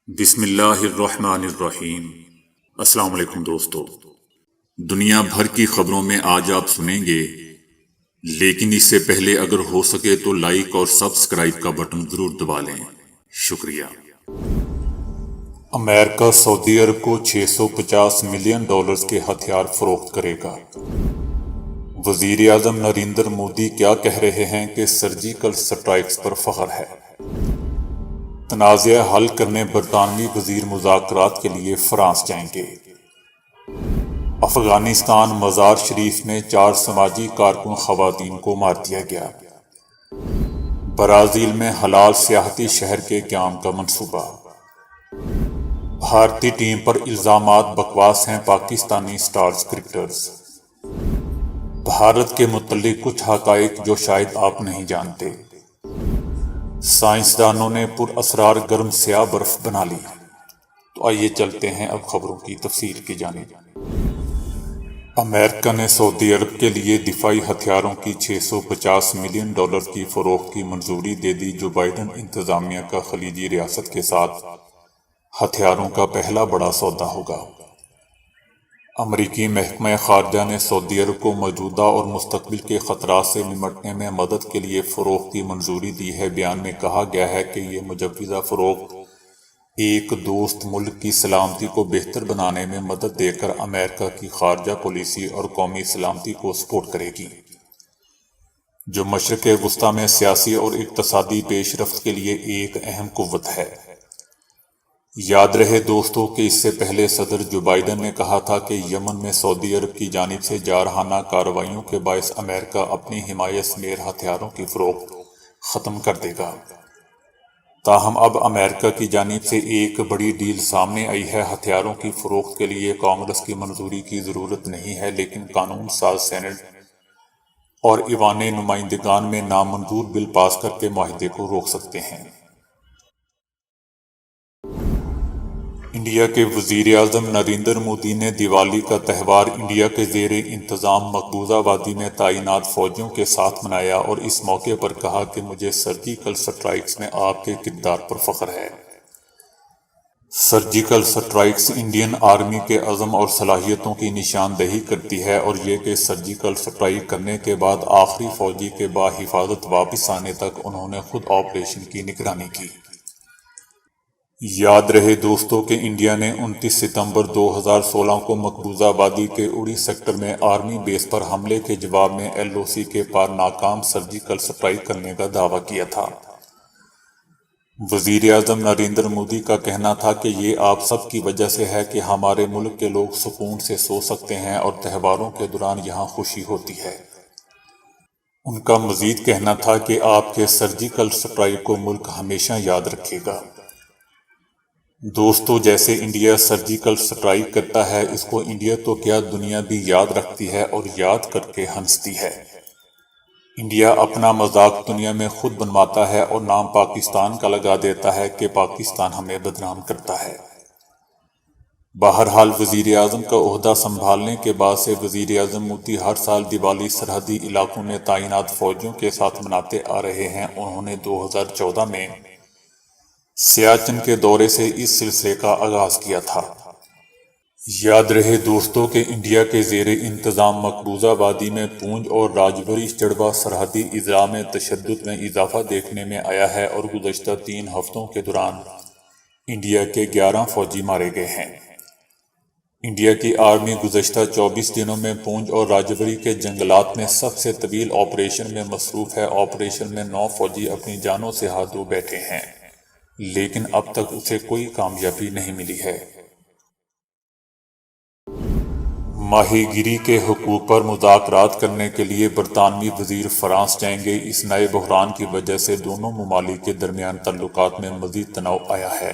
بسم اللہ الرحمن الرحیم۔ السلام علیکم دوستو، دنیا بھر کی خبروں میں آج آپ سنیں گے، لیکن اس سے پہلے اگر ہو سکے تو لائک اور سبسکرائب کا بٹن ضرور دبا لیں۔ شکریہ۔ امریکہ سعودی عرب کو $650 ملین کے ہتھیار فروخت کرے گا۔ وزیر اعظم نریندر مودی کیا کہہ رہے ہیں کہ سرجیکل سٹرائکس پر فخر ہے۔ تنازع حل کرنے برطانوی وزیر مذاکرات کے لیے فرانس جائیں گے۔ افغانستان مزار شریف میں 4 سماجی کارکن خواتین کو مار دیا گیا۔ برازیل میں حلال سیاحتی شہر کے قیام کا منصوبہ۔ بھارتی ٹیم پر الزامات بکواس ہیں پاکستانی سٹارز کرکٹرز۔ بھارت کے متعلق کچھ حقائق جو شاید آپ نہیں جانتے۔ سائنسدانوں نے پر اسرار گرم سیاہ برف بنا لی۔ تو آئیے چلتے ہیں اب خبروں کی تفصیل کی جانب۔ امریکہ نے سعودی عرب کے لیے دفاعی ہتھیاروں کی $650 ملین کی فروخت کی منظوری دے دی، جو بائیڈن انتظامیہ کا خلیجی ریاست کے ساتھ ہتھیاروں کا پہلا بڑا سودا ہوگا۔ امریکی محکمہ خارجہ نے سعودی عرب کو موجودہ اور مستقبل کے خطرات سے نمٹنے میں مدد کے لیے فروخت کی منظوری دی ہے۔ بیان میں کہا گیا ہے کہ یہ مجوزہ فروخت ایک دوست ملک کی سلامتی کو بہتر بنانے میں مدد دے کر امریکہ کی خارجہ پالیسی اور قومی سلامتی کو سپورٹ کرے گی، جو مشرق وسطیٰ میں سیاسی اور اقتصادی پیش رفت کے لیے ایک اہم قوت ہے۔ یاد رہے دوستو کہ اس سے پہلے صدر جو بائیڈن نے کہا تھا کہ یمن میں سعودی عرب کی جانب سے جارحانہ کارروائیوں کے باعث امریکہ اپنی حمایت سمیت ہتھیاروں کی فروخت ختم کر دے گا۔ تاہم اب امریکہ کی جانب سے ایک بڑی ڈیل سامنے آئی ہے۔ ہتھیاروں کی فروخت کے لیے کانگریس کی منظوری کی ضرورت نہیں ہے، لیکن قانون ساز سینٹ اور ایوان نمائندگان میں نامنظور بل پاس کر کے معاہدے کو روک سکتے ہیں۔ انڈیا کے وزیر اعظم نریندر مودی نے دیوالی کا تہوار انڈیا کے زیر انتظام مقبوضہ وادی میں تعینات فوجیوں کے ساتھ منایا اور اس موقع پر کہا کہ مجھے سرجیکل سٹرائکس میں آپ کے کردار پر فخر ہے۔ سرجیکل سٹرائکس انڈین آرمی کے عزم اور صلاحیتوں کی نشاندہی کرتی ہے، اور یہ کہ سرجیکل سٹرائک کرنے کے بعد آخری فوجی کے بحفاظت واپس آنے تک انہوں نے خود آپریشن کی نگرانی کی۔ یاد رہے دوستو کہ انڈیا نے 29 ستمبر 2016 کو مقبوضہ وادی کے اڑی سیکٹر میں آرمی بیس پر حملے کے جواب میں LOC کے پار ناکام سرجیکل سٹرائک کرنے کا دعویٰ کیا تھا۔ وزیر اعظم نریندر مودی کا کہنا تھا کہ یہ آپ سب کی وجہ سے ہے کہ ہمارے ملک کے لوگ سکون سے سو سکتے ہیں اور تہواروں کے دوران یہاں خوشی ہوتی ہے۔ ان کا مزید کہنا تھا کہ آپ کے سرجیکل سٹرائک کو ملک ہمیشہ یاد رکھے گا۔ دوستو جیسے انڈیا سرجیکل سٹرائک کرتا ہے، اس کو انڈیا تو کیا دنیا بھی یاد رکھتی ہے اور یاد کر کے ہنستی ہے۔ انڈیا اپنا مذاق دنیا میں خود بنواتا ہے اور نام پاکستان کا لگا دیتا ہے کہ پاکستان ہمیں بدنام کرتا ہے۔ بہرحال وزیر اعظم کا عہدہ سنبھالنے کے بعد سے وزیر اعظم مودی ہر سال دیوالی سرحدی علاقوں میں تعینات فوجیوں کے ساتھ مناتے آ رہے ہیں۔ انہوں نے 2014 میں سیاچن کے دورے سے اس سلسلے کا آغاز کیا تھا۔ یاد رہے دوستو کہ انڈیا کے زیر انتظام مقبوضہ وادی میں پونچھ اور راجبری چڑوا سرحدی اضلاع میں تشدد میں اضافہ دیکھنے میں آیا ہے، اور گزشتہ 3 ہفتوں کے دوران انڈیا کے 11 فوجی مارے گئے ہیں۔ انڈیا کی آرمی گزشتہ 24 دنوں میں پونچھ اور راجبری کے جنگلات میں سب سے طویل آپریشن میں مصروف ہے۔ آپریشن میں 9 فوجی اپنی جانوں سے ہاتھ دھو بیٹھے ہیں، لیکن اب تک اسے کوئی کامیابی نہیں ملی ہے۔ ماہی گیری کے حقوق پر مذاکرات کرنے کے لیے برطانوی وزیر فرانس جائیں گے۔ اس نئے بحران کی وجہ سے دونوں ممالک کے درمیان تعلقات میں مزید تناؤ آیا ہے۔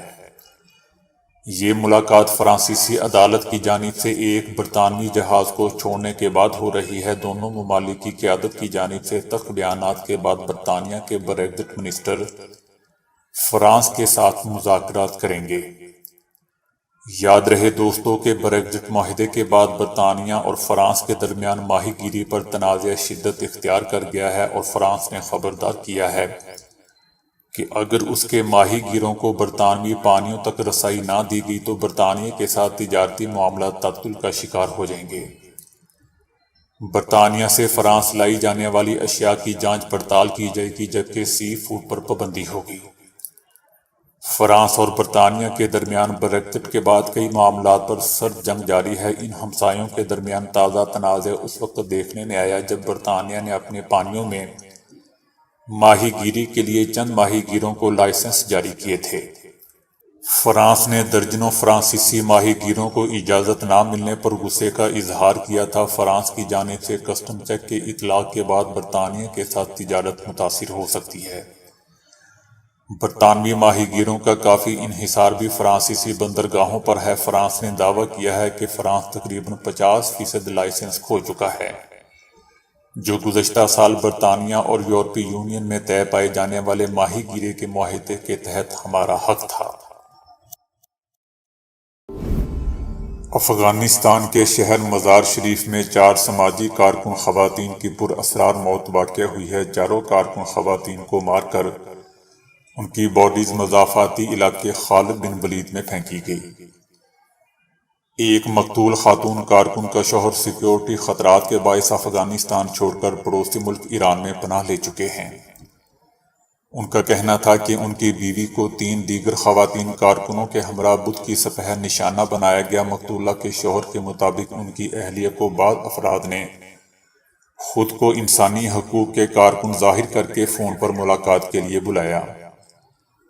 یہ ملاقات فرانسیسی عدالت کی جانب سے ایک برطانوی جہاز کو چھوڑنے کے بعد ہو رہی ہے۔ دونوں ممالک کی قیادت کی جانب سے تلخ بیانات کے بعد برطانیہ کے بریگزٹ منسٹر فرانس کے ساتھ مذاکرات کریں گے۔ یاد رہے دوستو کہ بریگزٹ معاہدے کے بعد برطانیہ اور فرانس کے درمیان ماہی گیری پر تنازع شدت اختیار کر گیا ہے، اور فرانس نے خبردار کیا ہے کہ اگر اس کے ماہی گیروں کو برطانوی پانیوں تک رسائی نہ دی گئی تو برطانیہ کے ساتھ تجارتی معاملات تعطل کا شکار ہو جائیں گے۔ برطانیہ سے فرانس لائی جانے والی اشیاء کی جانچ پڑتال کی جائے گی جبکہ سی فوڈ پر پابندی ہوگی۔ فرانس اور برطانیہ کے درمیان بریگزٹ کے بعد کئی معاملات پر سرد جنگ جاری ہے۔ ان ہمسایوں کے درمیان تازہ تنازع اس وقت دیکھنے میں آیا جب برطانیہ نے اپنے پانیوں میں ماہی گیری کے لیے چند ماہی گیروں کو لائسنس جاری کیے تھے۔ فرانس نے درجنوں فرانسیسی ماہی گیروں کو اجازت نہ ملنے پر غصے کا اظہار کیا تھا۔ فرانس کی جانب سے کسٹم چیک کے اطلاق کے بعد برطانیہ کے ساتھ تجارت متاثر ہو سکتی ہے۔ برطانوی ماہی گیروں کا کافی انحصار بھی فرانسیسی بندرگاہوں پر ہے۔ فرانس نے دعویٰ کیا ہے کہ فرانس تقریباً 50% لائسنس کھو چکا ہے، جو گزشتہ سال برطانیہ اور یورپی یونین میں طے پائے جانے والے ماہی گیری کے معاہدے کے تحت ہمارا حق تھا۔ افغانستان کے شہر مزار شریف میں 4 سماجی کارکن خواتین کی پراسرار موت واقع ہوئی ہے۔ چاروں کارکن خواتین کو مار کر ان کی باڈیز مضافاتی علاقے خالد بن ولید میں پھینکی گئی۔ ایک مقتول خاتون کارکن کا شوہر سیکیورٹی خطرات کے باعث افغانستان چھوڑ کر پڑوسی ملک ایران میں پناہ لے چکے ہیں۔ ان کا کہنا تھا کہ ان کی بیوی کو 3 دیگر خواتین کارکنوں کے ہمراہ بدھ کی سپہ نشانہ بنایا گیا۔ مقتولہ کے شوہر کے مطابق ان کی اہلیہ کو بعض افراد نے خود کو انسانی حقوق کے کارکن ظاہر کر کے فون پر ملاقات کے لیے بلایا۔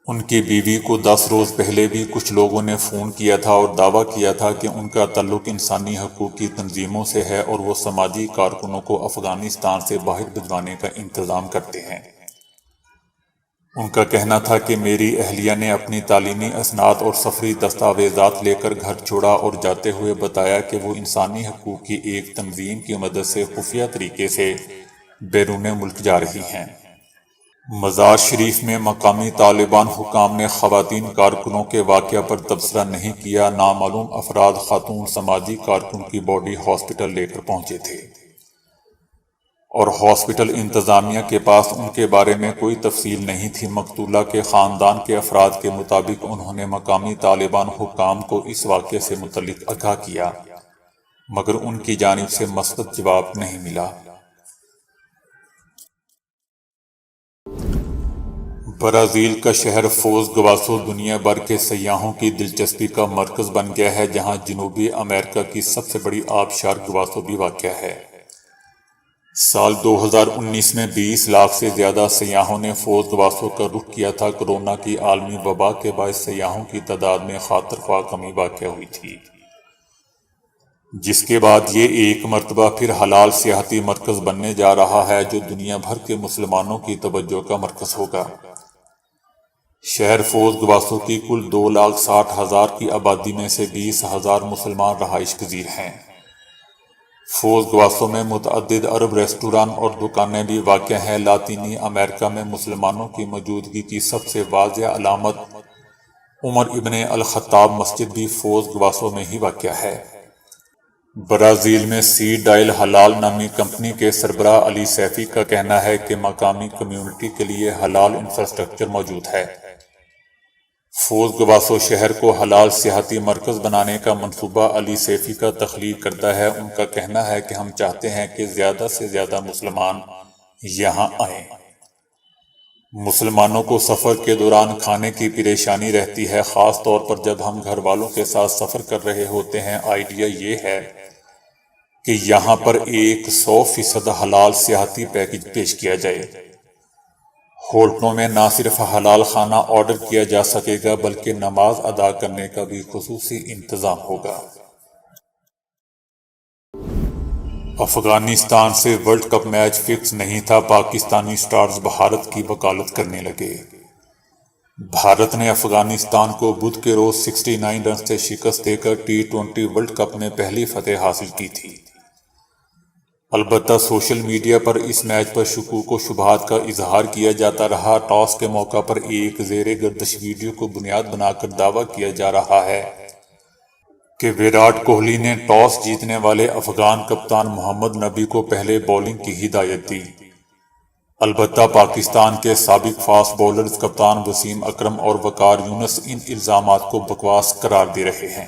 ان کی بیوی کو 10 روز پہلے بھی کچھ لوگوں نے فون کیا تھا اور دعویٰ کیا تھا کہ ان کا تعلق انسانی حقوق کی تنظیموں سے ہے اور وہ سماجی کارکنوں کو افغانستان سے باہر بھجوانے کا انتظام کرتے ہیں۔ ان کا کہنا تھا کہ میری اہلیہ نے اپنی تعلیمی اسناد اور سفری دستاویزات لے کر گھر چھوڑا اور جاتے ہوئے بتایا کہ وہ انسانی حقوق کی ایک تنظیم کی مدد سے خفیہ طریقے سے بیرون ملک جا رہی ہیں۔ مزار شریف میں مقامی طالبان حکام نے خواتین کارکنوں کے واقعہ پر تبصرہ نہیں کیا۔ نامعلوم افراد خاتون سماجی کارکن کی باڈی ہاسپٹل لے کر پہنچے تھے اور ہاسپٹل انتظامیہ کے پاس ان کے بارے میں کوئی تفصیل نہیں تھی۔ مقتولہ کے خاندان کے افراد کے مطابق انہوں نے مقامی طالبان حکام کو اس واقعے سے متعلق آگاہ کیا مگر ان کی جانب سے مثبت جواب نہیں ملا۔ برازیل کا شہر فوز گواسو دنیا بھر کے سیاحوں کی دلچسپی کا مرکز بن گیا ہے، جہاں جنوبی امریکہ کی سب سے بڑی آبشار گواسو بھی واقع ہے۔ سال 2019 میں 20 لاکھ سے زیادہ سیاحوں نے فوز گواسو کا رخ کیا تھا۔ کورونا کی عالمی وبا کے باعث سیاحوں کی تعداد میں خاطر خواہ کمی واقع ہوئی تھی، جس کے بعد یہ ایک مرتبہ پھر حلال سیاحتی مرکز بننے جا رہا ہے جو دنیا بھر کے مسلمانوں کی توجہ کا مرکز ہوگا۔ شہر فوز گواسو کی کل 2,60,000 کی آبادی میں سے 20,000 مسلمان رہائش پذیر ہیں۔ فوز گواسو میں متعدد عرب ریستوران اور دکانیں بھی واقع ہیں۔ لاطینی امریکہ میں مسلمانوں کی موجودگی کی سب سے واضح علامت عمر ابن الخطاب مسجد بھی فوز گواسو میں ہی واقع ہے۔ برازیل میں سی ڈائل حلال نامی کمپنی کے سربراہ علی سیفی کا کہنا ہے کہ مقامی کمیونٹی کے لیے حلال انفراسٹرکچر موجود ہے۔ فوز گواسو شہر کو حلال سیاحتی مرکز بنانے کا منصوبہ علی سیفی کا تخلیق کرتا ہے۔ ان کا کہنا ہے کہ ہم چاہتے ہیں کہ زیادہ سے زیادہ مسلمان یہاں آئیں۔ مسلمانوں کو سفر کے دوران کھانے کی پریشانی رہتی ہے، خاص طور پر جب ہم گھر والوں کے ساتھ سفر کر رہے ہوتے ہیں۔ آئیڈیا یہ ہے کہ یہاں پر 100% حلال سیاحتی پیکج پیش کیا جائے۔ ہوٹلوں میں نہ صرف حلال کھانا آرڈر کیا جا سکے گا بلکہ نماز ادا کرنے کا بھی خصوصی انتظام ہوگا۔ افغانستان سے ورلڈ کپ میچ فکس نہیں تھا، پاکستانی سٹارز بھارت کی وکالت کرنے لگے۔ بھارت نے افغانستان کو بدھ کے روز 69 رنز سے شکست دے کر T20 ورلڈ کپ میں پہلی فتح حاصل کی تھی۔ البتہ سوشل میڈیا پر اس میچ پر شکوک و شبہات کا اظہار کیا جاتا رہا۔ ٹاس کے موقع پر ایک زیر گردش ویڈیو کو بنیاد بنا کر دعویٰ کیا جا رہا ہے کہ ویراٹ کوہلی نے ٹاس جیتنے والے افغان کپتان محمد نبی کو پہلے بولنگ کی ہدایت دی۔ البتہ پاکستان کے سابق فاسٹ بولرز کپتان وسیم اکرم اور وقار یونس ان الزامات کو بکواس قرار دے رہے ہیں۔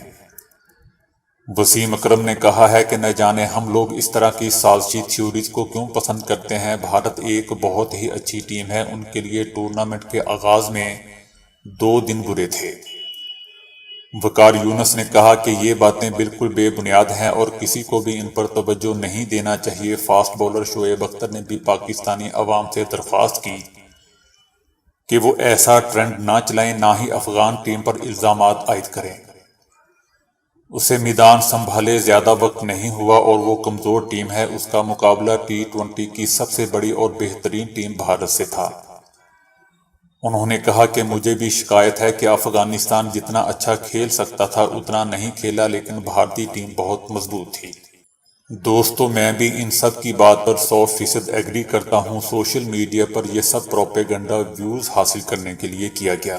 وسیم اکرم نے کہا ہے کہ نہ جانے ہم لوگ اس طرح کی سازشی تھیوریز کو کیوں پسند کرتے ہیں۔ بھارت ایک بہت ہی اچھی ٹیم ہے، ان کے لیے ٹورنامنٹ کے آغاز میں 2 دن برے تھے۔ وقار یونس نے کہا کہ یہ باتیں بالکل بے بنیاد ہیں اور کسی کو بھی ان پر توجہ نہیں دینا چاہیے۔ فاسٹ بولر شعیب اختر نے بھی پاکستانی عوام سے درخواست کی کہ وہ ایسا ٹرینڈ نہ چلائیں، نہ ہی افغان ٹیم پر الزامات عائد کریں۔ اسے میدان سنبھالے زیادہ وقت نہیں ہوا اور وہ کمزور ٹیم ہے، اس کا مقابلہ T20 کی سب سے بڑی اور بہترین ٹیم بھارت سے تھا۔ انہوں نے کہا کہ مجھے بھی شکایت ہے کہ افغانستان جتنا اچھا کھیل سکتا تھا اتنا نہیں کھیلا، لیکن بھارتی ٹیم بہت مضبوط تھی۔ دوستو، میں بھی ان سب کی بات پر 100% ایگری کرتا ہوں۔ سوشل میڈیا پر یہ سب پروپیگنڈا ویوز حاصل کرنے کے لیے کیا گیا۔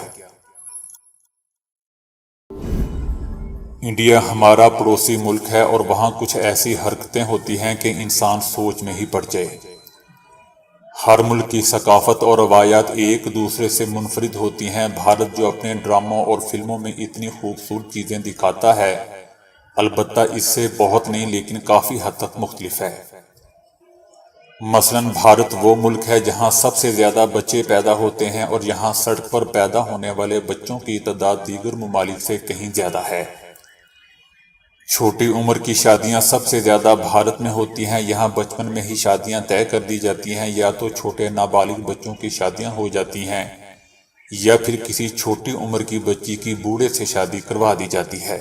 انڈیا ہمارا پڑوسی ملک ہے اور وہاں کچھ ایسی حرکتیں ہوتی ہیں کہ انسان سوچ میں ہی پڑ جائے۔ ہر ملک کی ثقافت اور روایات ایک دوسرے سے منفرد ہوتی ہیں۔ بھارت جو اپنے ڈراموں اور فلموں میں اتنی خوبصورت چیزیں دکھاتا ہے، البتہ اس سے بہت نہیں لیکن کافی حد تک مختلف ہے۔ مثلاً بھارت وہ ملک ہے جہاں سب سے زیادہ بچے پیدا ہوتے ہیں اور یہاں سڑک پر پیدا ہونے والے بچوں کی تعداد دیگر ممالک سے کہیں زیادہ ہے۔ چھوٹی عمر کی شادیاں سب سے زیادہ بھارت میں ہوتی ہیں۔ یہاں بچپن میں ہی شادیاں طے کر دی جاتی ہیں، یا تو چھوٹے نابالغ بچوں کی شادیاں ہو جاتی ہیں یا پھر کسی چھوٹی عمر کی بچی کی بوڑھے سے شادی کروا دی جاتی ہے۔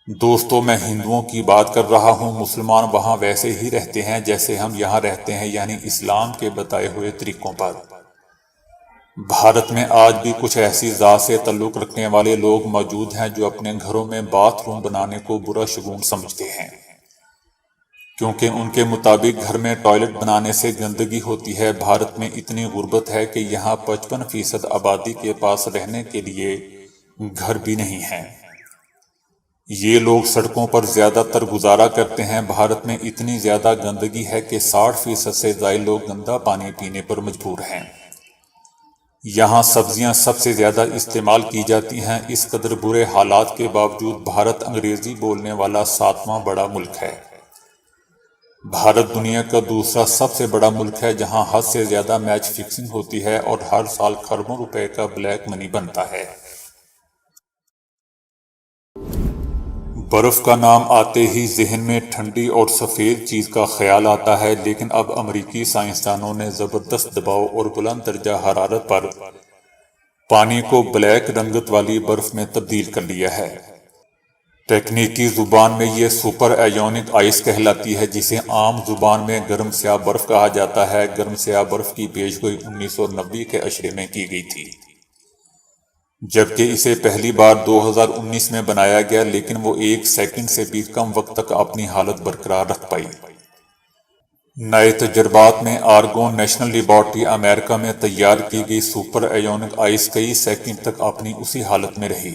دوستو، میں ہندوؤں کی بات کر رہا ہوں۔ مسلمان وہاں ویسے ہی رہتے ہیں جیسے ہم یہاں رہتے ہیں، یعنی اسلام کے بتائے ہوئے طریقوں پر۔ بھارت میں آج بھی کچھ ایسی ذات سے تعلق رکھنے والے لوگ موجود ہیں جو اپنے گھروں میں باتھ روم بنانے کو برا شگون سمجھتے ہیں، کیونکہ ان کے مطابق گھر میں ٹوائلٹ بنانے سے گندگی ہوتی ہے۔ بھارت میں اتنی غربت ہے کہ یہاں 55% آبادی کے پاس رہنے کے لیے گھر بھی نہیں ہیں۔ یہ لوگ سڑکوں پر زیادہ تر گزارا کرتے ہیں۔ بھارت میں اتنی زیادہ گندگی ہے کہ 60% سے زائد لوگ گندا پانی پینے پر مجبور ہیں۔ یہاں سبزیاں سب سے زیادہ استعمال کی جاتی ہیں۔ اس قدر برے حالات کے باوجود بھارت انگریزی بولنے والا 7واں بڑا ملک ہے۔ بھارت دنیا کا دوسرا سب سے بڑا ملک ہے جہاں حد سے زیادہ میچ فکسنگ ہوتی ہے اور ہر سال کروڑوں روپے کا بلیک منی بنتا ہے۔ برف کا نام آتے ہی ذہن میں ٹھنڈی اور سفید چیز کا خیال آتا ہے، لیکن اب امریکی سائنسدانوں نے زبردست دباؤ اور بلند درجہ حرارت پر پانی کو بلیک رنگت والی برف میں تبدیل کر لیا ہے۔ تکنیکی زبان میں یہ سپر ایونک آئس کہلاتی ہے، جسے عام زبان میں گرم سیاہ برف کہا جاتا ہے۔ گرم سیاہ برف کی پیشگوئی 1990 کے عشرے میں کی گئی تھی، جبکہ اسے پہلی بار 2019 میں بنایا گیا، لیکن وہ 1 سیکنڈ سے بھی کم وقت تک اپنی حالت برقرار رکھ پائی۔ نئے تجربات میں آرگون نیشنل لیبارٹری امریکہ میں تیار کی گئی سپر ایونک آئس کئی سیکنڈ تک اپنی اسی حالت میں رہی،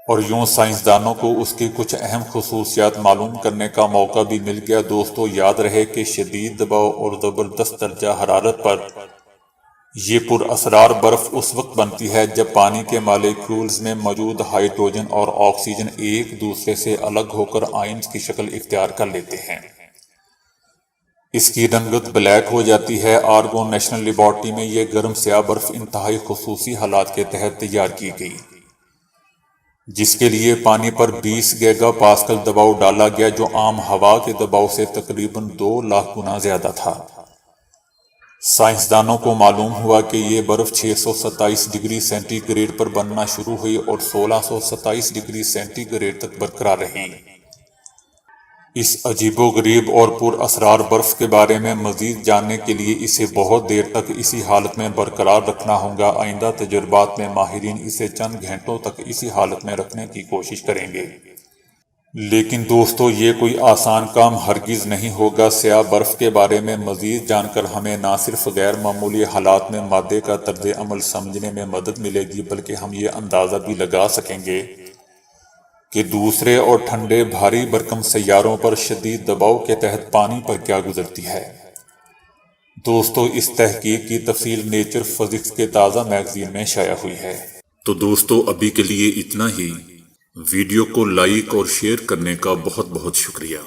اور یوں سائنسدانوں کو اس کی کچھ اہم خصوصیات معلوم کرنے کا موقع بھی مل گیا۔ دوستو، یاد رہے کہ شدید دباؤ اور زبردست درجہ حرارت پر یہ پر اسرار برف اس وقت بنتی ہے جب پانی کے مالیکیولز میں موجود ہائیڈروجن اور آکسیجن ایک دوسرے سے الگ ہو کر آئنز کی شکل اختیار کر لیتے ہیں۔ اس کی رنگت بلیک ہو جاتی ہے۔ آرگون نیشنل لیبارٹری میں یہ گرم سیاہ برف انتہائی خصوصی حالات کے تحت تیار کی گئی، جس کے لیے پانی پر 20 گیگا پاسکل دباؤ ڈالا گیا، جو عام ہوا کے دباؤ سے تقریباً 2 لاکھ گنا زیادہ تھا۔ سائنسدانوں کو معلوم ہوا کہ یہ برف 627 ڈگری سینٹی گریڈ پر بننا شروع ہوئی اور 1627 ڈگری سینٹی گریڈ تک برقرار رہی۔ اس عجیب و غریب اور پر اسرار برف کے بارے میں مزید جاننے کے لیے اسے بہت دیر تک اسی حالت میں برقرار رکھنا ہوگا۔ آئندہ تجربات میں ماہرین اسے چند گھنٹوں تک اسی حالت میں رکھنے کی کوشش کریں گے، لیکن دوستو یہ کوئی آسان کام ہرگز نہیں ہوگا۔ سیاہ برف کے بارے میں مزید جان کر ہمیں نہ صرف غیر معمولی حالات میں مادے کا طرز عمل سمجھنے میں مدد ملے گی، بلکہ ہم یہ اندازہ بھی لگا سکیں گے کہ دوسرے اور ٹھنڈے بھاری بھرکم سیاروں پر شدید دباؤ کے تحت پانی پر کیا گزرتی ہے۔ دوستو اس تحقیق کی تفصیل نیچر فزکس کے تازہ میگزین میں شائع ہوئی ہے۔ تو دوستو ابھی کے لیے اتنا ہی۔ ویڈیو کو لائک اور شیئر کرنے کا بہت بہت شکریہ۔